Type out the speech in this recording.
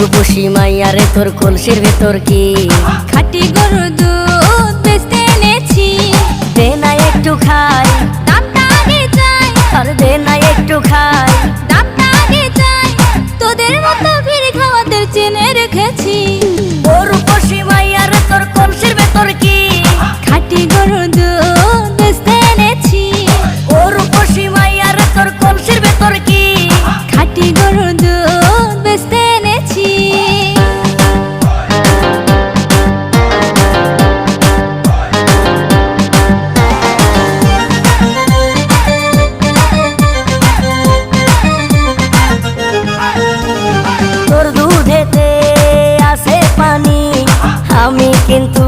রূপসী মাইয়ারে তোর কলসির ভেতর কি খাঁটি গরুর দুধ বেচতে এনেছি। দে না একটু খাই, দামটা আগে চাই, আর দে না একটু খাই। দামটা আগে চাই, তোদের মতো ভিড় খাওয়াদের চেনে রেখেছি। ও রূপসী মাইয়ারে তোর কলসির ভেতর কি খাঁটি গরুর দুধ বেচতে এনেছি। ও রূপসী মাইয়ারে তোর কলসির ভেতর কি খাঁটি গরুর দুধ বেচতে এনেছি। তোর দুধেতে আছে পানি, আমি কিন্তু